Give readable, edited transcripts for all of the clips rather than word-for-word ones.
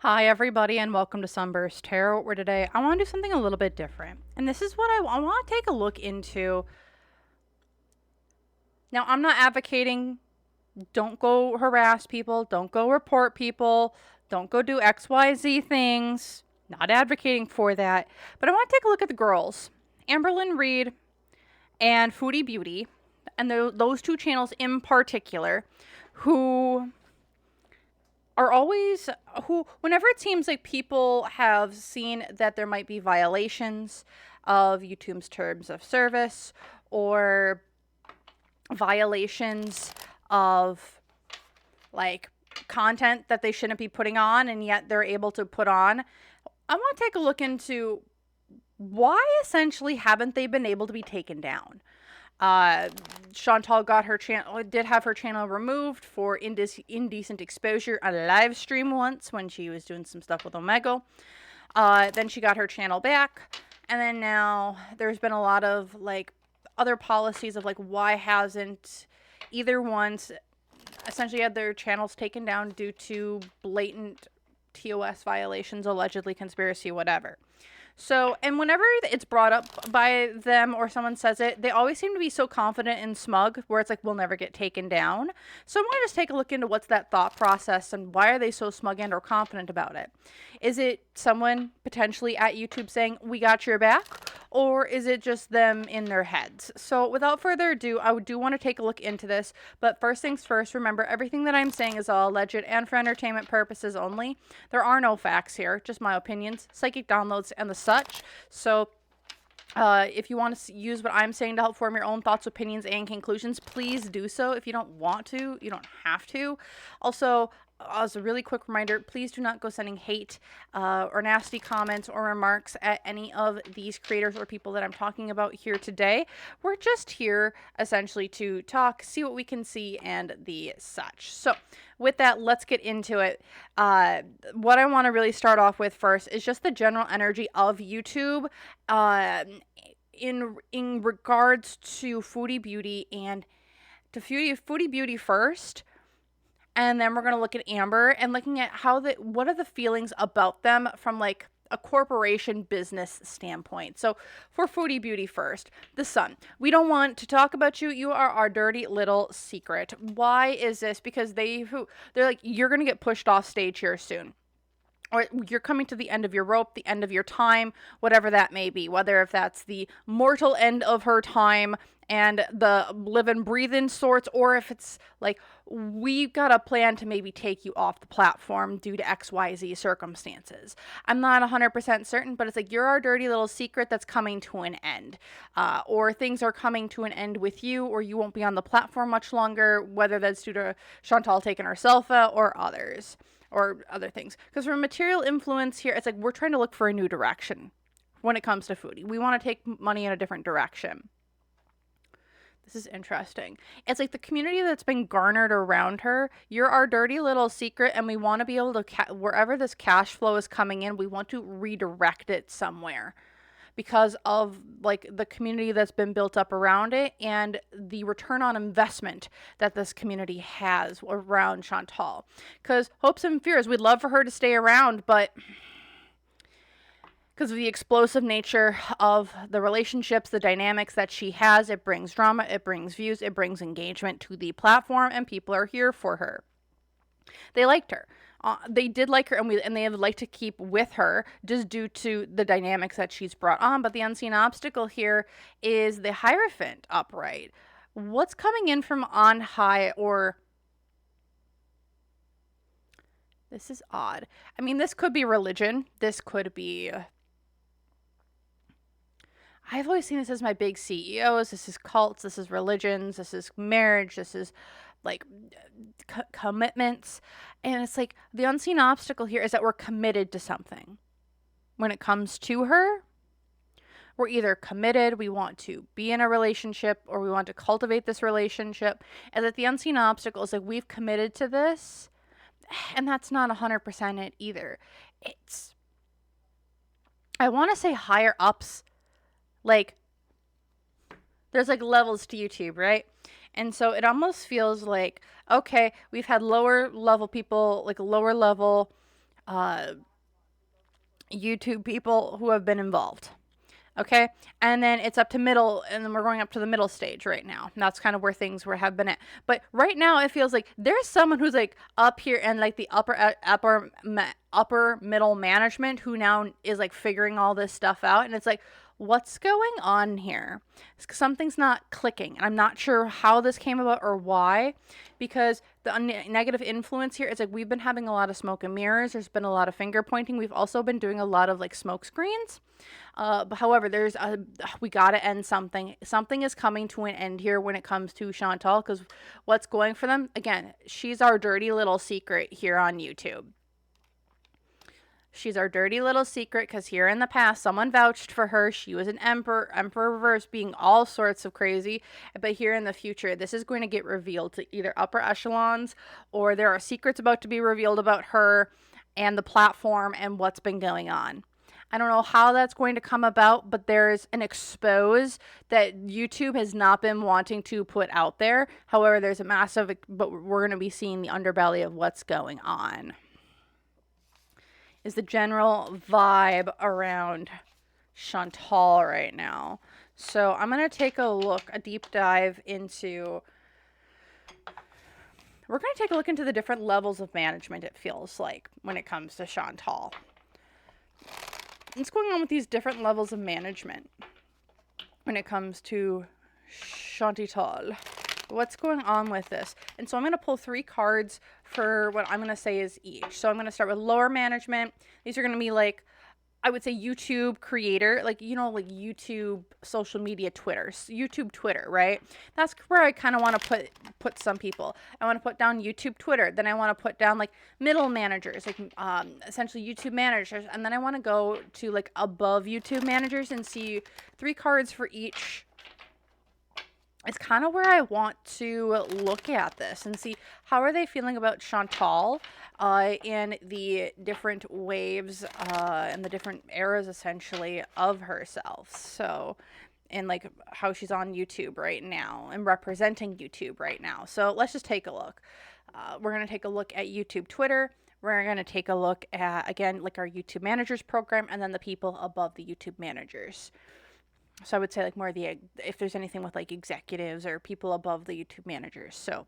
Hi, everybody, and welcome to SunBurst Tarot, where today I want to do something a little bit different. And this is what I want to take a look into. Now, I'm not advocating don't go harass people, don't go report people, don't go do XYZ things. Not advocating for that. But I want to take a look at the girls, Amberlynn, Reid, and Foodie Beauty, and those two channels in particular, who are always whenever it seems like people have seen that there might be violations of YouTube's terms of service or violations of like content that they shouldn't be putting on and yet they're able to put on, I want to take a look into why essentially haven't they been able to be taken down. Chantal did have her channel removed for indecent exposure on a live stream once when she was doing some stuff with Omegle. Then she got her channel back, and then now there's been a lot of like other policies of like why hasn't either one's essentially had their channels taken down due to blatant TOS violations, allegedly conspiracy, whatever. So, and whenever it's brought up by them or someone says it, they always seem to be so confident and smug where it's like, we'll never get taken down. So I want to just take a look into what's that thought process and why are they so smug and or confident about it? Is it someone potentially at YouTube saying, we got your back? Or is it just them in their heads? So without further ado, I do want to take a look into this. But first things first, remember everything that I'm saying is all alleged and for entertainment purposes only. There are no facts here, just my opinions, psychic downloads, and the such. So if you want to use what I'm saying to help form your own thoughts, opinions, and conclusions, please do so. If you don't want to, you don't have to. Also, as a really quick reminder, please do not go sending hate or nasty comments or remarks at any of these creators or people that I'm talking about here today. We're just here essentially to talk, see what we can see, and the such. So with that, let's get into it. What I want to really start off with first is just the general energy of YouTube in regards to Foodie Beauty and to Foodie Beauty first. And then we're going to look at Amber and looking at what are the feelings about them from like a corporation business standpoint. So for Foodie Beauty first, the Sun. We don't want to talk about you. You are our dirty little secret. Why is this? Because they're like, you're going to get pushed off stage here soon. Or you're coming to the end of your rope, the end of your time, whatever that may be. Whether if that's the mortal end of her time and the live and breathe in sorts, or if it's like, we've got a plan to maybe take you off the platform due to XYZ circumstances. I'm not 100% certain, but it's like, you're our dirty little secret that's coming to an end. Or things are coming to an end with you, or you won't be on the platform much longer, whether that's due to Chantal taking herself out or others. Or other things. Because from material influence here, it's like we're trying to look for a new direction when it comes to Foodie. We want to take money in a different direction. This is interesting. It's like the community that's been garnered around her. You're our dirty little secret, and we want to be able to, wherever this cash flow is coming in, we want to redirect it somewhere. Because of like the community that's been built up around it and the return on investment that this community has around Chantal. Because hopes and fears, we'd love for her to stay around, but because of the explosive nature of the relationships, the dynamics that she has, it brings drama, it brings views, it brings engagement to the platform, and people are here for her. They liked her. They did like her, and they would like to keep with her just due to the dynamics that she's brought on. But the unseen obstacle here is the Hierophant upright. What's coming in from on high, or this is odd. I mean, this could be religion. This could be. I've always seen this as my big CEOs. This is cults. This is religions. This is marriage. This is like commitments. And it's like the unseen obstacle here is that we're committed to something. When it comes to her, we're either committed, we want to be in a relationship, or we want to cultivate this relationship. And that the unseen obstacle is like, we've committed to this, and that's not 100% it either. It's, I want to say higher ups, like, there's like levels to YouTube, right? And so it almost feels like, okay, we've had lower level people, like lower level YouTube people who have been involved. Okay, and then it's up to middle, and then we're going up to the middle stage right now. And that's kind of where things have been at. But right now, it feels like there's someone who's like up here and like the upper middle management who now is like figuring all this stuff out, and it's like, what's going on here? Something's not clicking, and I'm not sure how this came about or why, because the negative influence here is like we've been having a lot of smoke and mirrors. There's been a lot of finger pointing. We've also been doing a lot of like smoke screens. But however, we got to end something. Something is coming to an end here when it comes to Chantal, because what's going for them, again, she's our dirty little secret here on YouTube. She's our dirty little secret because here in the past, someone vouched for her. She was an emperor reverse, being all sorts of crazy. But here in the future, this is going to get revealed to either upper echelons, or there are secrets about to be revealed about her and the platform and what's been going on. I don't know how that's going to come about, but there's an expose that YouTube has not been wanting to put out there. However, there's a massive, but we're going to be seeing the underbelly of what's going on. Is the general vibe around Chantal right now. So I'm going to take a deep dive into, we're going to take a look into the different levels of management, it feels like, when it comes to Chantal. What's going on with these different levels of management when it comes to Chantal? What's going on with this? And so I'm going to pull 3 cards for what I'm going to say is each. So I'm going to start with lower management. These are going to be like, I would say YouTube creator, like, you know, like YouTube, social media, YouTube, Twitter, right? That's where I kind of want to put some people. I want to put down YouTube, Twitter. Then I want to put down like middle managers, like essentially YouTube managers. And then I want to go to like above YouTube managers and see 3 cards for each. It's kind of where I want to look at this and see how are they feeling about Chantal in the different waves and the different eras essentially of herself. So, and like how she's on YouTube right now and representing YouTube right now. So let's just take a look. We're going to take a look at YouTube, Twitter. We're going to take a look at, again, like our YouTube managers program, and then the people above the YouTube managers. So I would say like more of the, if there's anything with like executives or people above the YouTube managers. So,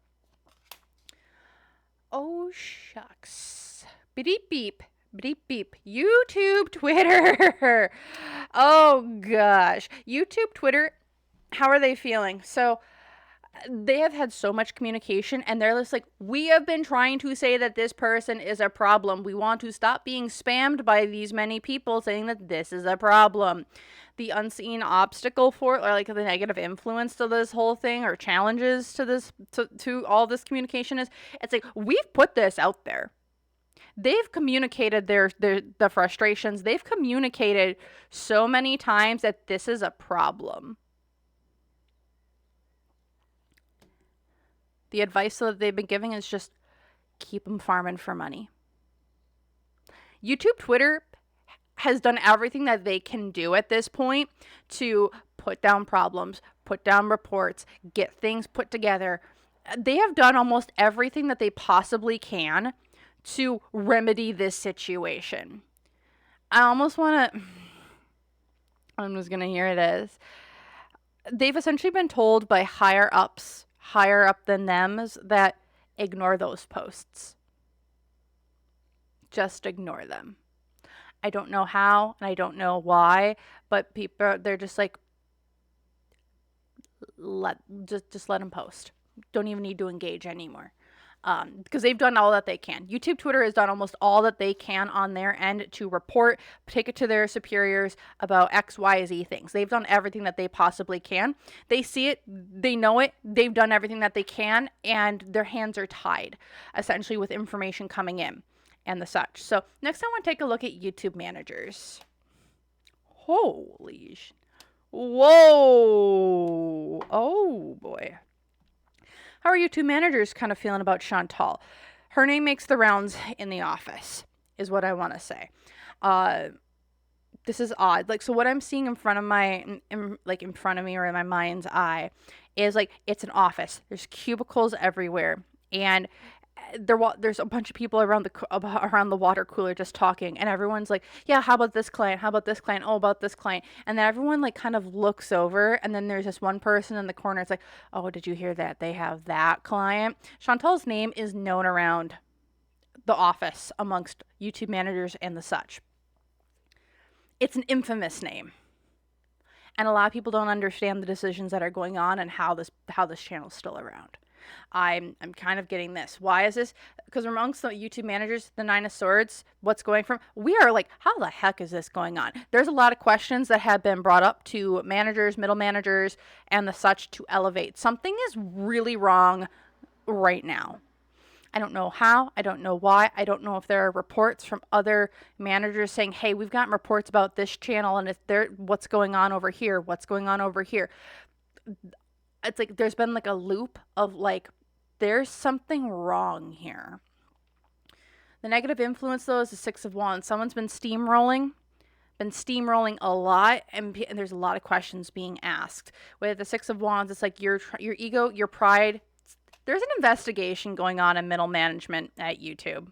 oh shucks, beep beep, beep beep, YouTube, Twitter. Oh gosh, YouTube, Twitter, how are they feeling? So they have had so much communication, and they're just like, we have been trying to say that this person is a problem. We want to stop being spammed by these many people saying that this is a problem. The unseen obstacle for it, or like the negative influence to this whole thing, or challenges to this, to all this communication is, it's like, we've put this out there. They've communicated the frustrations. They've communicated so many times that this is a problem. The advice that they've been giving is just keep them farming for money. YouTube, Twitter has done everything that they can do at this point to put down problems, put down reports, get things put together. They have done almost everything that they possibly can to remedy this situation. I almost want to, I'm just going to hear this. They've essentially been told by higher up than them, that ignore those posts. Just ignore them. I don't know how, and I don't know why, but people, they're just like, just let them post. Don't even need to engage anymore. Because they've done all that they can. YouTube, Twitter has done almost all that they can on their end to report, take it to their superiors about X, Y, Z things. They've done everything that they possibly can. They see it, they know it, they've done everything that they can, and their hands are tied, essentially, with information coming in and the such. So next I want to take a look at YouTube managers. Holy whoa. Oh boy. How are YouTube managers kind of feeling about Chantal? Her name makes the rounds in the office, is what I want to say. This is odd. Like, so what I'm seeing in front of in front of me or in my mind's eye is like, it's an office. There's cubicles everywhere. And there's a bunch of people around the water cooler just talking, and everyone's like, yeah, how about this client, how about this client, oh, about this client, and then everyone like kind of looks over, and then there's this one person in the corner. It's like, oh, did you hear that they have that client? Chantal's name is known around the office amongst YouTube managers and the such. It's an infamous name, and a lot of people don't understand the decisions that are going on and how this channel is still around. I'm kind of getting this. Why is this? Because amongst the YouTube managers, the Nine of Swords, what's going from? We are like, how the heck is this going on? There's a lot of questions that have been brought up to managers, middle managers, and the such to elevate. Something is really wrong right now. I don't know how. I don't know why. I don't know if there are reports from other managers saying, hey, we've gotten reports about this channel, and if there, what's going on over here? What's going on over here? It's like there's been like a loop of like, there's something wrong here. The negative influence, though, is the Six of Wands. Someone's been steamrolling a lot, and there's a lot of questions being asked. With the Six of Wands, it's like your ego, your pride. There's an investigation going on in middle management at YouTube.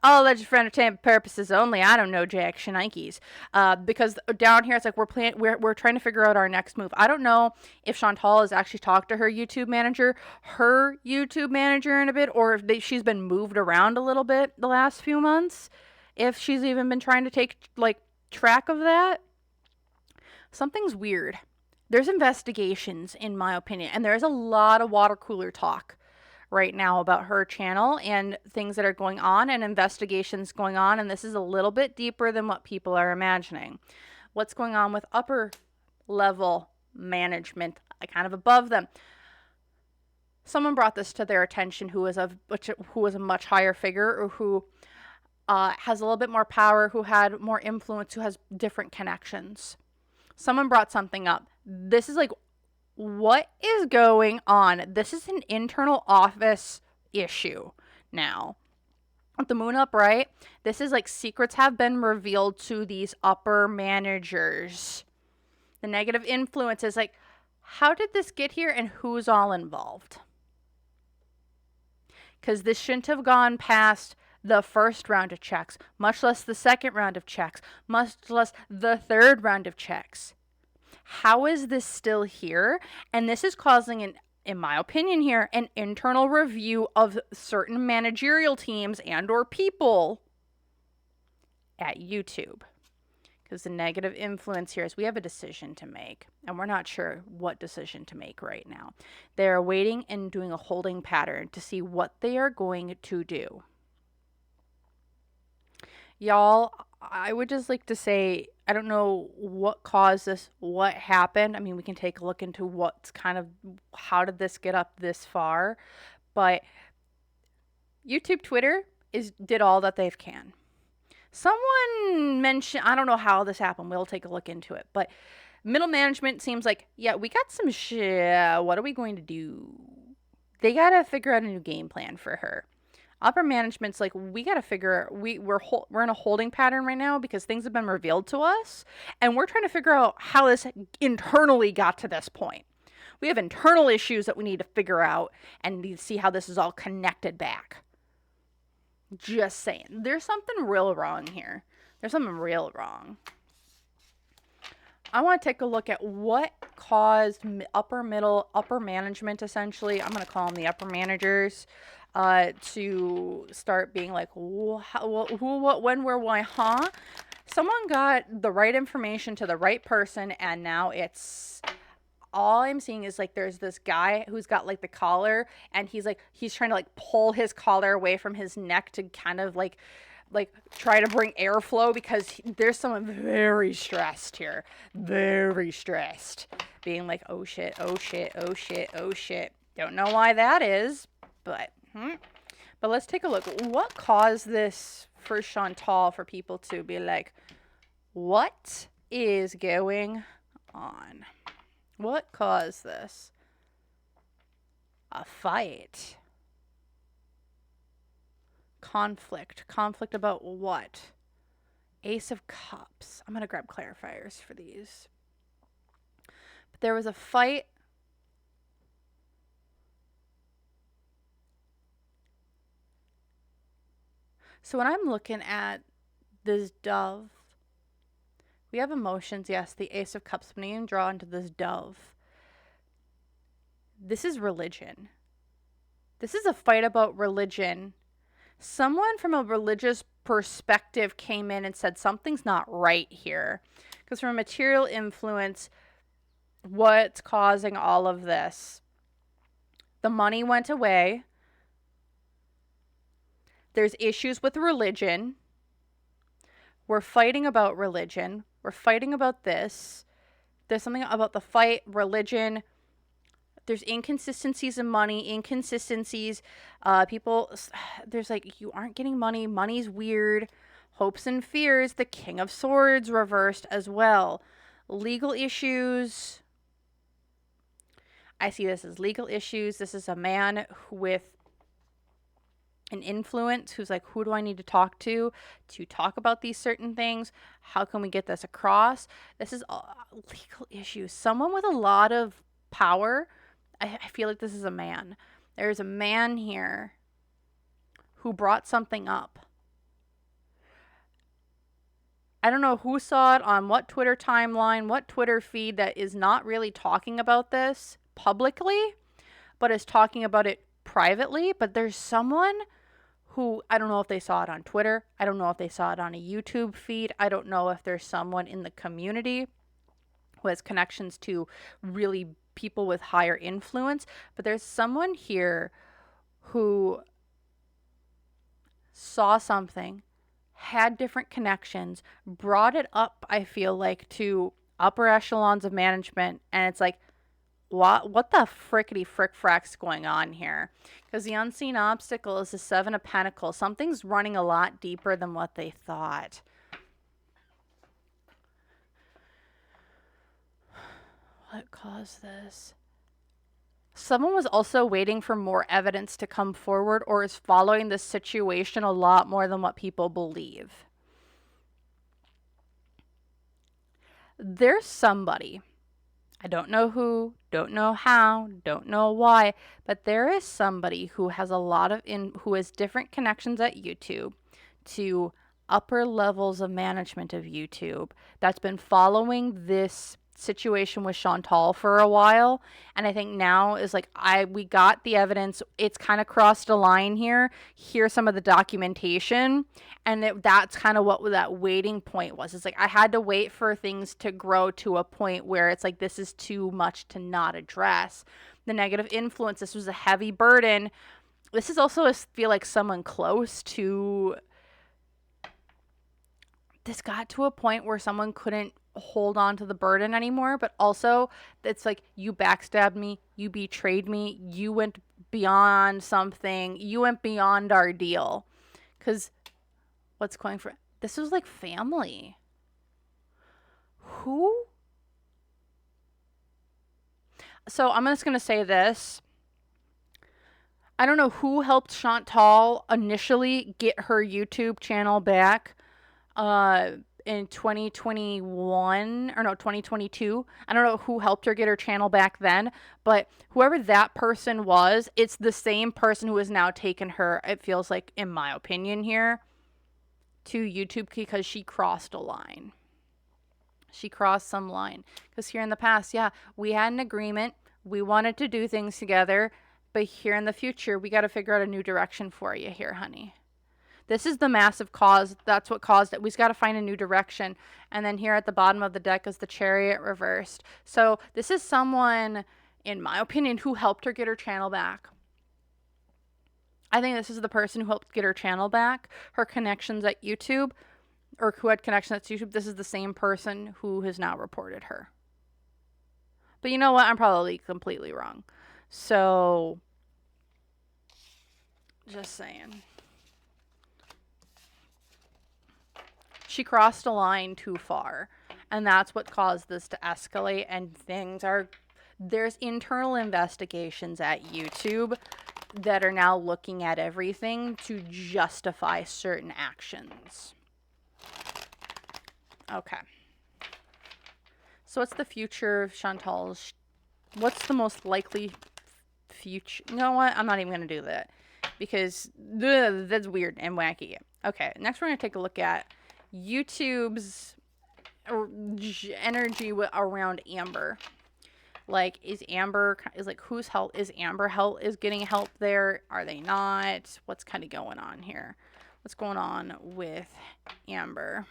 All alleged for entertainment purposes only. I don't know jack shnikes. Because down here it's like we're trying to figure out our next move. I don't know if Chantal has actually talked to her YouTube manager in a bit, or if she's been moved around a little bit the last few months. If she's even been trying to take like track of that. Something's weird. There's investigations, in my opinion, and there's a lot of water cooler talk right now about her channel and things that are going on and investigations going on, and this is a little bit deeper than what people are imagining. What's going on with upper level management, kind of above them? Someone brought this to their attention who was a much higher figure, or who has a little bit more power, who had more influence, who has different connections. Someone brought something up. This is like, what is going on? This is an internal office issue now. With the moon upright, this is like secrets have been revealed to these upper managers. The negative influence is like, how did this get here and who's all involved? Because this shouldn't have gone past the first round of checks, much less the second round of checks, much less the third round of checks. How is this still here? And this is causing, in my opinion here, an internal review of certain managerial teams and or people at YouTube. Because the negative influence here is we have a decision to make, and we're not sure what decision to make right now. They're waiting and doing a holding pattern to see what they are going to do. Y'all, I would just like to say, I don't know what caused this, what happened. I mean, we can take a look into what's kind of, how did this get up this far? But YouTube, Twitter did all that they can. Someone mentioned, I don't know how this happened. We'll take a look into it. But middle management seems like, yeah, we got some shit. What are we going to do? They got to figure out a new game plan for her. Upper management's like, we got to figure, we're in a holding pattern right now because things have been revealed to us, and we're trying to figure out how this internally got to this point. We have internal issues that we need to figure out and need to see how this is all connected back. Just saying. There's something real wrong here. There's something real wrong. I want to take a look at what caused upper management, essentially. I'm going to call them the upper managers. To start being like, who, what, when, where, why, huh? Someone got the right information to the right person, and now it's, all I'm seeing is like, there's this guy who's got like the collar, and he's trying to like pull his collar away from his neck to kind of like try to bring airflow, because there's someone very stressed here, very stressed, being like, oh shit, oh shit, oh shit, oh shit. Don't know why that is, but let's take a look. What caused this for Chantal, for people to be like, what is going on? What caused this? A fight. Conflict. Conflict about what? Ace of Cups. I'm going to grab clarifiers for these. But there was a fight. So when I'm looking at this dove, we have emotions. Yes, the Ace of Cups being drawn to this dove. This is religion. This is a fight about religion. Someone from a religious perspective came in and said something's not right here. Because from a material influence, what's causing all of this? The money went away. There's issues with religion. We're fighting about religion. We're fighting about this. There's something about the fight, religion. There's inconsistencies in money, inconsistencies. People, there's like, you aren't getting money. Money's weird. Hopes and fears. The King of Swords reversed as well. Legal issues. I see this as legal issues. This is a man with an influence who's like, who do I need to talk to talk about these certain things? How can we get this across? This is legal issues. Someone with a lot of power. I feel like this is a man. There's a man here who brought something up. I don't know who saw it on what Twitter timeline, what Twitter feed that is not really talking about this publicly, but is talking about it privately. But there's someone who, I don't know if they saw it on Twitter. I don't know if they saw it on a YouTube feed. I don't know if there's someone in the community who has connections to really people with higher influence. But there's someone here who saw something, had different connections, brought it up, I feel like, to upper echelons of management. And it's like, what the frickety frick frack's going on here? Because the unseen obstacle is the Seven of Pentacles. Something's running a lot deeper than what they thought. What caused this? Someone was also waiting for more evidence to come forward, or is following this situation a lot more than what people believe. There's somebody, I don't know who, don't know how, don't know why, but there is somebody who has a lot of who has different connections at YouTube to upper levels of management of YouTube that's been following this situation with Chantal for a while, and I think now is like, we got the evidence, it's kind of crossed a line here, here's some of the documentation, and that's kind of what that waiting point was. It's like, I had to wait for things to grow to a point where it's like, this is too much to not address. The negative influence, this was a heavy burden. This is also, I feel like, someone close to, this got to a point where someone couldn't hold on to the burden anymore, but also it's like, you backstabbed me, you betrayed me, you went beyond something, you went beyond our deal. Because what's going for, this was like family. Who? So I'm just gonna say this, I don't know who helped Chantal initially get her YouTube channel back in 2021 or no 2022. I don't know who helped her get her channel back then, but whoever that person was, it's the same person who has now taken her, it feels like, in my opinion here, to YouTube, because she crossed a line. She crossed some line. Because here in the past, yeah, we had an agreement, we wanted to do things together, but here in the future, we got to figure out a new direction for you here, honey. This is the massive cause. That's what caused it. We just got to find a new direction. And then here at the bottom of the deck is the Chariot reversed. So this is someone, in my opinion, who helped her get her channel back. I think this is the person who helped get her channel back. Her connections at YouTube, or who had connections at YouTube, this is the same person who has now reported her. But you know what? I'm probably completely wrong. So, just saying. She crossed a line too far, and that's what caused this to escalate, and there's internal investigations at YouTube that are now looking at everything to justify certain actions. Okay. So what's the future of Chantal's, what's the most likely future? You know what? I'm not even going to do that, because that's weird and wacky. Okay, next we're going to take a look at YouTube's energy around Amber. Like, is like, whose help? Is Amber is getting help there? Are they not? What's kind of going on here? What's going on with Amber?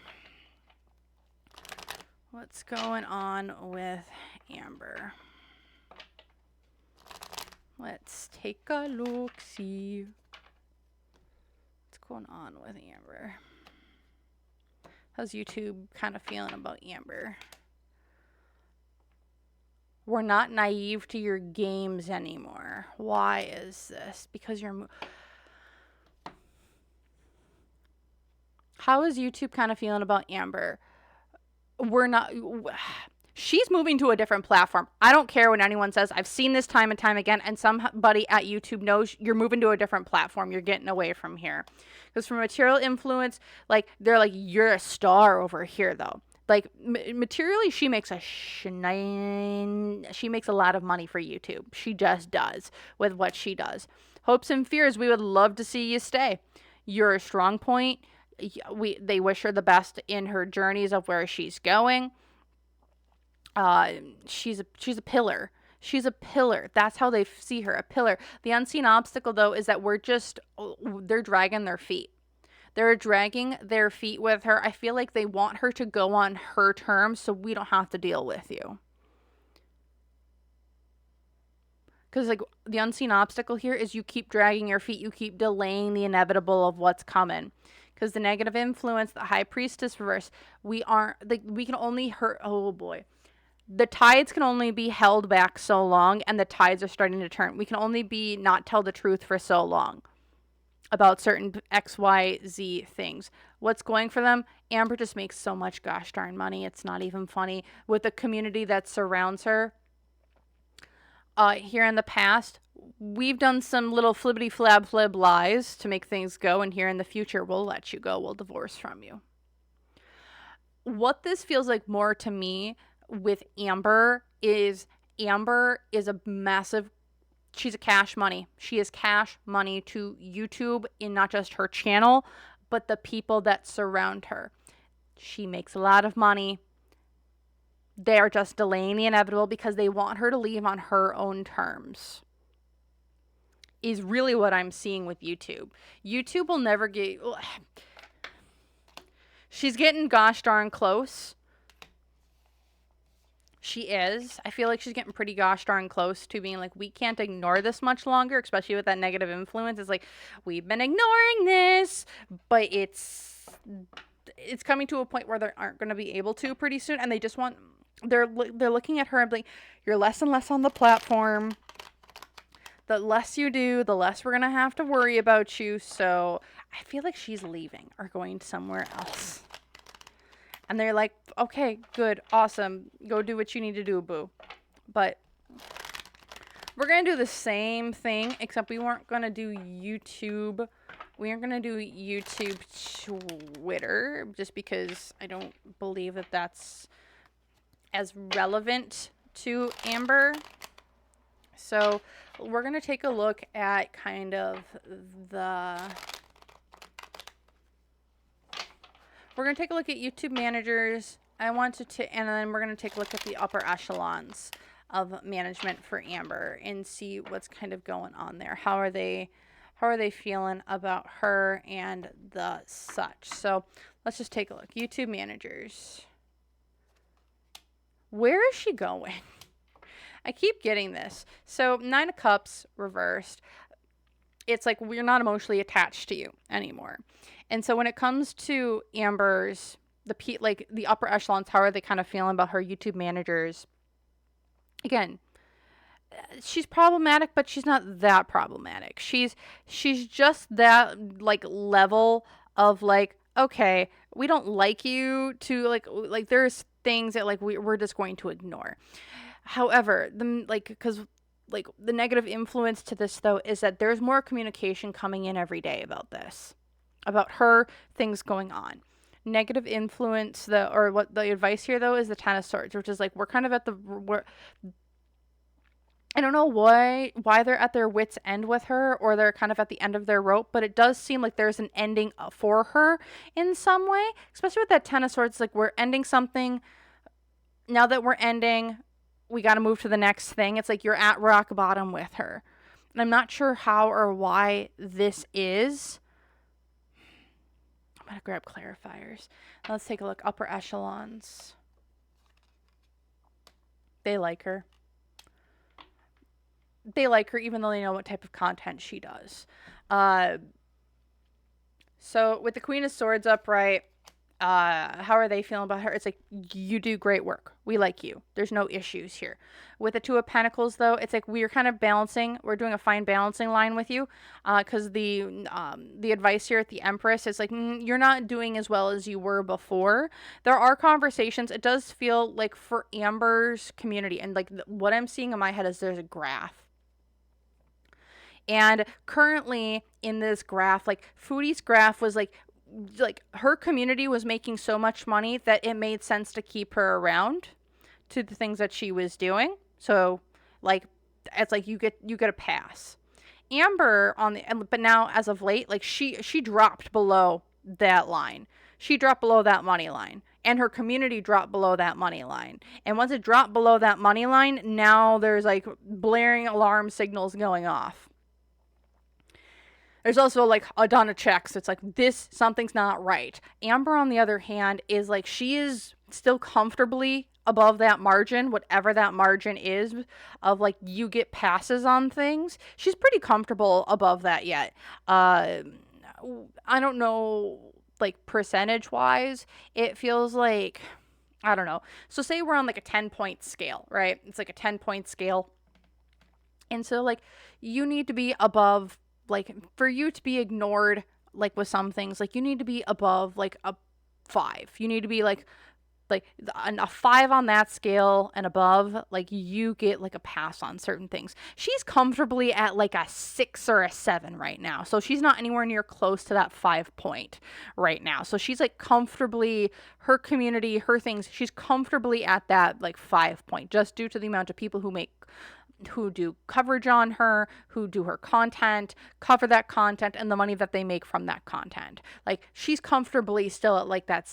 What's going on with Amber? Let's take a look, see what's going on with Amber. How's YouTube kind of feeling about Amber? We're not naive to your games anymore. Why is this? Because you're... How is YouTube kind of feeling about Amber? We're not... She's moving to a different platform. I don't care what anyone says. I've seen this time and time again, and somebody at YouTube knows you're moving to a different platform. You're getting away from here. Because from material influence, like, they're like, you're a star over here, though. Like, materially, she makes she makes a lot of money for YouTube. She just does with what she does. Hopes and fears, we would love to see you stay. You're a strong point. They wish her the best in her journeys of where she's going. She's a pillar. She's a pillar. That's how they see her, a pillar. The unseen obstacle, though, is that they're dragging their feet. They're dragging their feet with her. I feel like they want her to go on her terms so we don't have to deal with you. Because, like, the unseen obstacle here is you keep dragging your feet. You keep delaying the inevitable of what's coming. Because the negative influence, the high priestess reverse, we can only hurt. Oh, boy. The tides can only be held back so long, and the tides are starting to turn. We can only not tell the truth for so long about certain XYZ things. What's going for them? Amber just makes so much gosh darn money. It's not even funny. With the community that surrounds her. Here in the past, we've done some little flibbity flab flib lies to make things go, and here in the future, we'll let you go. We'll divorce from you. What this feels like more to me with Amber is a massive... She's a cash money. She is cash money to YouTube in not just her channel, but the people that surround her. She makes a lot of money. They are just delaying the inevitable because they want her to leave on her own terms. Is really what I'm seeing with YouTube. YouTube will never get... She's getting gosh darn close. She is. I feel like she's getting pretty gosh darn close to being like, we can't ignore this much longer, especially with that negative influence. It's like, we've been ignoring this, but it's coming to a point where they aren't going to be able to pretty soon, and they just want... They're looking at her and like, you're less and less on the platform. The less you do, the less we're going to have to worry about you. So I feel like she's leaving or going somewhere else. And they're like, okay, good, awesome. Go do what you need to do, boo. But we're going to do the same thing, except we weren't going to do YouTube. We aren't going to do YouTube Twitter, just because I don't believe that that's as relevant to Amber. So we're going to take a look at kind of the... We're going to take a look at YouTube managers. And then we're going to take a look at the upper echelons of management for Amber and see what's kind of going on there. How are they feeling about her and the such? So let's just take a look. YouTube managers. Where is she going? I keep getting this. So 9 of Cups reversed. It's like we're not emotionally attached to you anymore. And so when it comes to Amber's, the upper echelons, how are they kind of feeling about her YouTube managers? Again, she's problematic, but she's not that problematic. She's just that like level of like, okay, we don't like you, to like there's things that like we're just going to ignore. However, because the negative influence to this, though, is that there's more communication coming in every day about this, about her, things going on. Negative influence, what the advice here, though, is the Ten of Swords, which is like we're kind of at I don't know why they're at their wits end with her, or they're kind of at the end of their rope, but it does seem like there's an ending for her in some way, especially with that 10 of swords. Like, we're ending something. Now that we're ending, we got to move to the next thing. It's like you're at rock bottom with her. And I'm not sure how or why this is. I'm going to grab clarifiers. Let's take a look. Upper echelons. They like her. They like her even though they know what type of content she does. So with the Queen of Swords upright, how are they feeling about her? It's like, you do great work. We like you. There's no issues here. With the Two of Pentacles, though, it's like we're kind of balancing. We're doing a fine balancing line with you, because the advice here at the Empress is like, you're not doing as well as you were before. There are conversations. It does feel like for Amber's community, and like what I'm seeing in my head is there's a graph. And currently in this graph, like Foodie's graph was like her community was making so much money that it made sense to keep her around to the things that she was doing. So like it's like you get a pass. Amber but now as of late, like she dropped below that line. She dropped below that money line. And her community dropped below that money line. And once it dropped below that money line, now there's like blaring alarm signals going off. There's also like a ton of checks. It's like, something's not right. Amber, on the other hand, is like, she is still comfortably above that margin, whatever that margin is, of like, you get passes on things. She's pretty comfortable above that yet. I don't know, like, percentage wise, it feels like, I don't know. So say we're on like a 10-point scale, right? It's like a 10-point scale. And so like, you need to be above, like, for you to be ignored, like with some things, like you need to be above like a 5. You need to be like a 5 on that scale and above, like you get like a pass on certain things. She's comfortably at like a 6 or a 7 right now. So she's not anywhere near close to that 5 point right now. So she's like comfortably, her community, her things, she's comfortably at that like 5 point, just due to the amount of people who do coverage on her, who do her content, cover that content, and the money that they make from that content. Like, she's comfortably still at like that,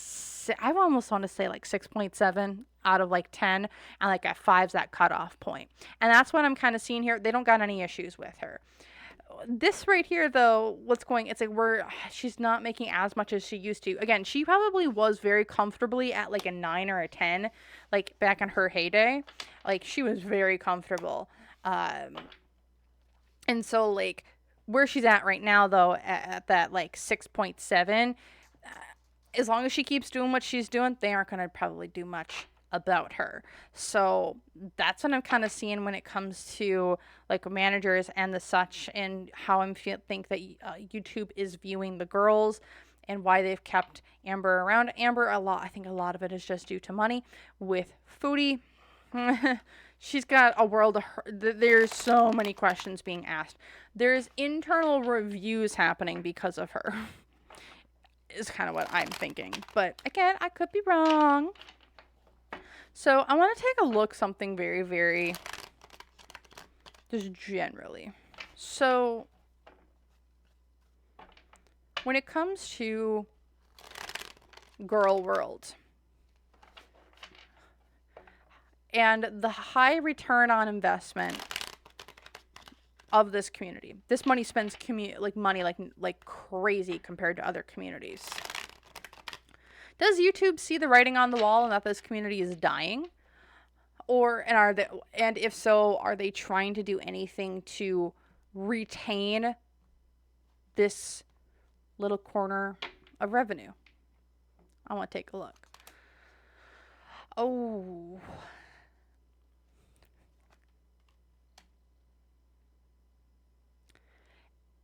I almost want to say like 6.7 out of like 10, and like at 5's that cutoff point. And that's what I'm kind of seeing here. They don't got any issues with her. This right here, though, it's like she's not making as much as she used to. Again, she probably was very comfortably at like a 9 or a 10, like back in her heyday. Like, she was very comfortable. And so like where she's at right now, though, at that like 6.7, as long as she keeps doing what she's doing, they aren't going to probably do much about her. So that's what I'm kind of seeing when it comes to like managers and the such, and how think that YouTube is viewing the girls and why they've kept Amber around. Amber, I think a lot of it is just due to money. With Foodie, she's got a world of her. There's so many questions being asked. There's internal reviews happening because of her. Is kind of what I'm thinking. But again, I could be wrong. So I want to take a look something very, very just generally. So when it comes to girl world and the high return on investment of this community, this money spends money like crazy compared to other communities. Does YouTube see the writing on the wall and that this community is dying? And if so, are they trying to do anything to retain this little corner of revenue? I want to take a look. Oh.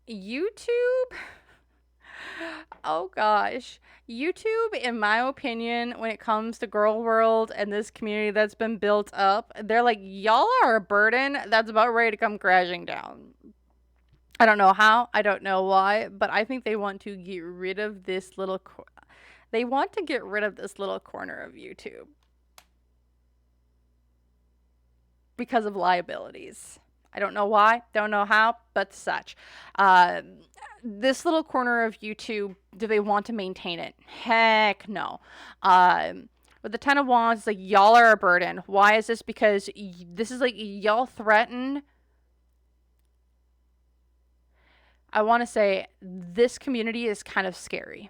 YouTube? Oh gosh. YouTube, in my opinion, when it comes to girl world and this community that's been built up, they're like, y'all are a burden that's about ready to come crashing down. I don't know how, I don't know why, but I think they want to get rid of this little corner of YouTube because of liabilities. I don't know why, don't know how, but such. This little corner of YouTube, do they want to maintain it? Heck no. With the Ten of Wands, it's like, y'all are a burden. Why is this? Because this is like, y'all threaten. I want to say this community is kind of scary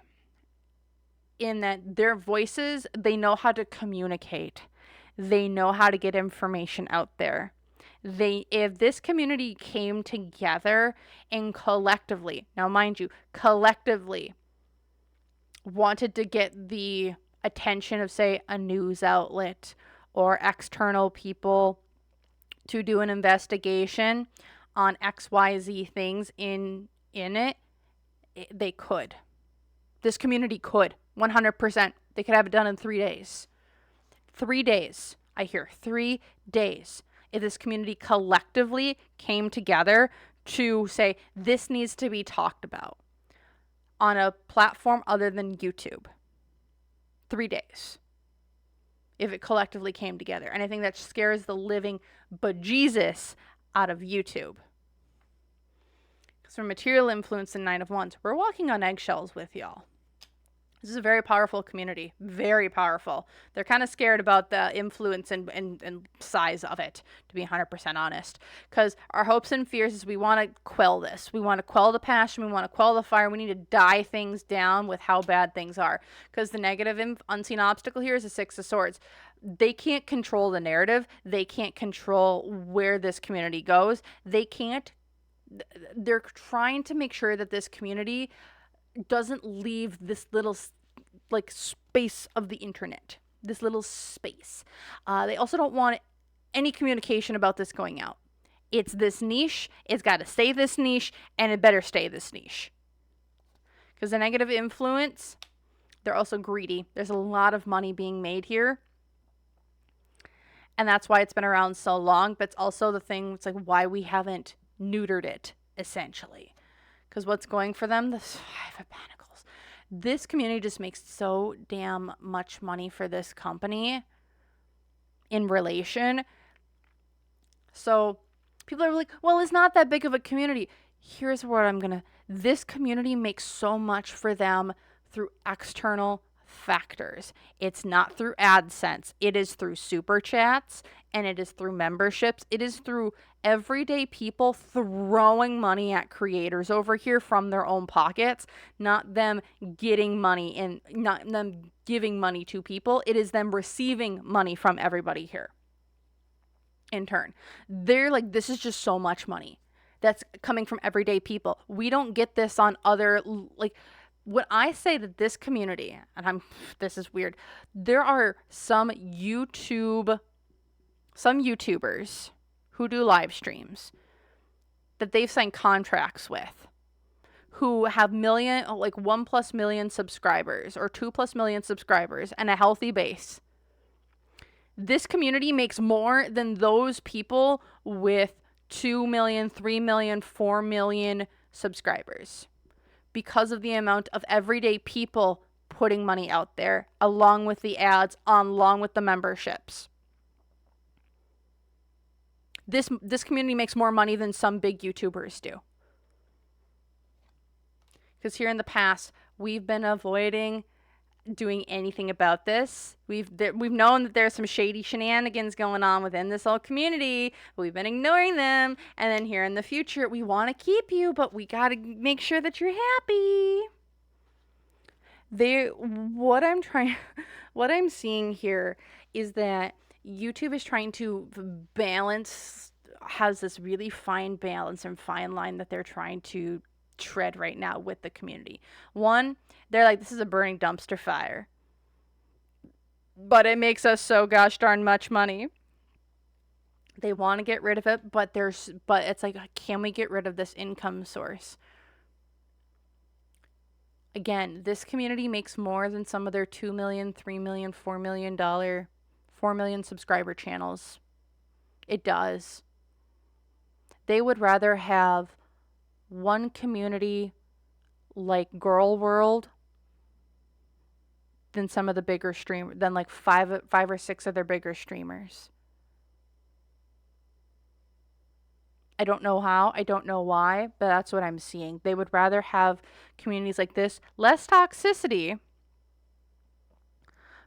in that their voices, they know how to communicate. They know how to get information out there. If this community came together and collectively, now mind you, collectively wanted to get the attention of, say, a news outlet or external people to do an investigation on XYZ things in it, they could. This community could, 100%. They could have it done in 3 days. 3 days. I hear 3 days. If this community collectively came together to say, this needs to be talked about on a platform other than YouTube. 3 days. If it collectively came together. And I think that scares the living bejesus out of YouTube. Because for material influence and Nine of Wands, we're walking on eggshells with y'all. This is a very powerful community. Very powerful. They're kind of scared about the influence and size of it, to be 100% honest. Because our hopes and fears is we want to quell this. We want to quell the passion. We want to quell the fire. We need to die things down with how bad things are. Because the negative unseen obstacle here is the Six of Swords. They can't control the narrative. They can't control where this community goes. They're trying to make sure that this community doesn't leave this little like space of the internet, this little space. They also don't want any communication about this going out. It's this niche. It's got to stay this niche, and it better stay this niche. Because the negative influence, they're also greedy. There's a lot of money being made here. And that's why it's been around so long. But it's also the thing, it's like why we haven't neutered it, essentially. Because what's going for them? The Five of Pentacles. This community just makes so damn much money for this company in relation. So people are like, well, it's not that big of a community. Here's what this community makes so much for them through external factors. It's not through AdSense. It is through super chats, and it is through memberships. It is through everyday people throwing money at creators over here from their own pockets, not them getting money and not them giving money to people. It is them receiving money from everybody here in turn. They're like, this is just so much money that's coming from everyday people. We don't get this on other, like, when I say that this community, and this is weird, there are some YouTubers who do live streams that they've signed contracts with, who have 1+ million subscribers or 2+ million subscribers and a healthy base. This community makes more than those people with 2 million, 3 million, 4 million subscribers, because of the amount of everyday people putting money out there, along with the ads, along with the memberships. This community makes more money than some big YouTubers do. Because here in the past, we've been avoiding doing anything about this. We've known that there's some shady shenanigans going on within this whole community. We've been ignoring them, and then here in the future, we want to keep you, but we got to make sure that you're happy. What I'm seeing here is that YouTube is trying to has this really fine balance and fine line that they're trying to tread right now with the community. One, they're like, this is a burning dumpster fire, but it makes us so gosh darn much money. They want to get rid of it, but it's like, can we get rid of this income source? Again, this community makes more than some of their 2 million, 3 million, $4 million, 4 million subscriber channels. It does. They would rather have one community like Girl World than some of the bigger than like five or six of their bigger streamers. I don't know how, I don't know why, but that's what I'm seeing. They would rather have communities like this, less toxicity,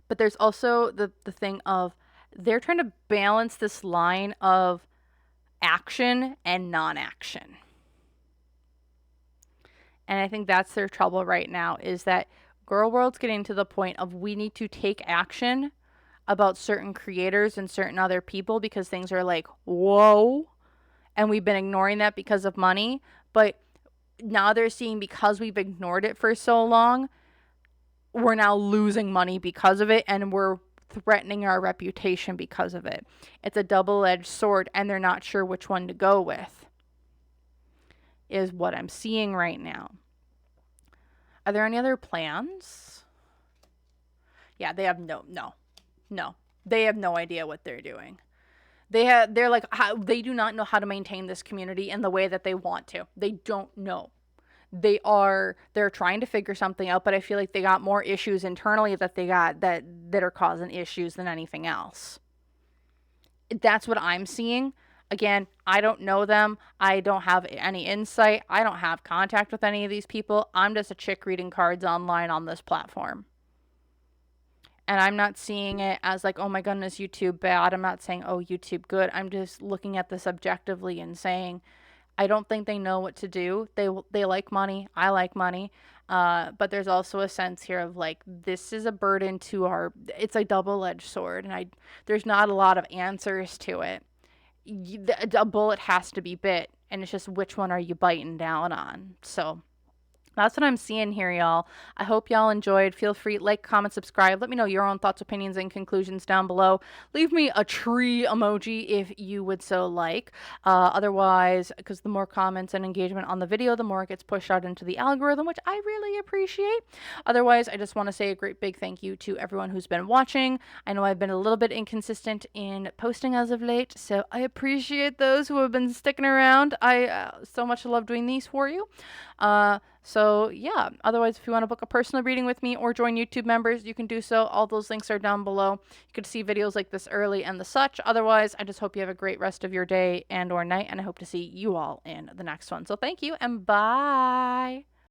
but there's also the thing of they're trying to balance this line of action and non-action. And I think that's their trouble right now, is that Girl World's getting to the point of we need to take action about certain creators and certain other people because things are like, whoa. And we've been ignoring that because of money. But now they're seeing, because we've ignored it for so long, we're now losing money because of it, and we're threatening our reputation because of it. It's a double-edged sword, and they're not sure which one to go with, is what I'm seeing right now. Are there any other plans? Yeah, they have no. They have no idea what they're doing. They're like, they do not know how to maintain this community in the way that they want to. They don't know. They're trying to figure something out, but I feel like they got more issues internally that they got that are causing issues than anything else. That's what I'm seeing. Again, I don't know them. I don't have any insight. I don't have contact with any of these people. I'm just a chick reading cards online on this platform. And I'm not seeing it as like, oh my goodness, YouTube bad. I'm not saying, oh, YouTube good. I'm just looking at this objectively and saying, I don't think they know what to do. They like money. I like money. But there's also a sense here of like, this is a burden to our, it's a double-edged sword. And there's not a lot of answers to it. A bullet has to be bit. And it's just, which one are you biting down on? So that's what I'm seeing here, y'all. I hope y'all enjoyed. Feel free, like, comment, subscribe. Let me know your own thoughts, opinions, and conclusions down below. Leave me a tree emoji if you would so like. Otherwise, because the more comments and engagement on the video, the more it gets pushed out into the algorithm, which I really appreciate. Otherwise, I just want to say a great big thank you to everyone who's been watching. I know I've been a little bit inconsistent in posting as of late, so I appreciate those who have been sticking around. I so much love doing these for you. So yeah, otherwise, if you want to book a personal reading with me or join YouTube members, you can do so. All those links are down below. You can see videos like this early and the such. Otherwise, I just hope you have a great rest of your day and or night, and I hope to see you all in the next one. So thank you and bye.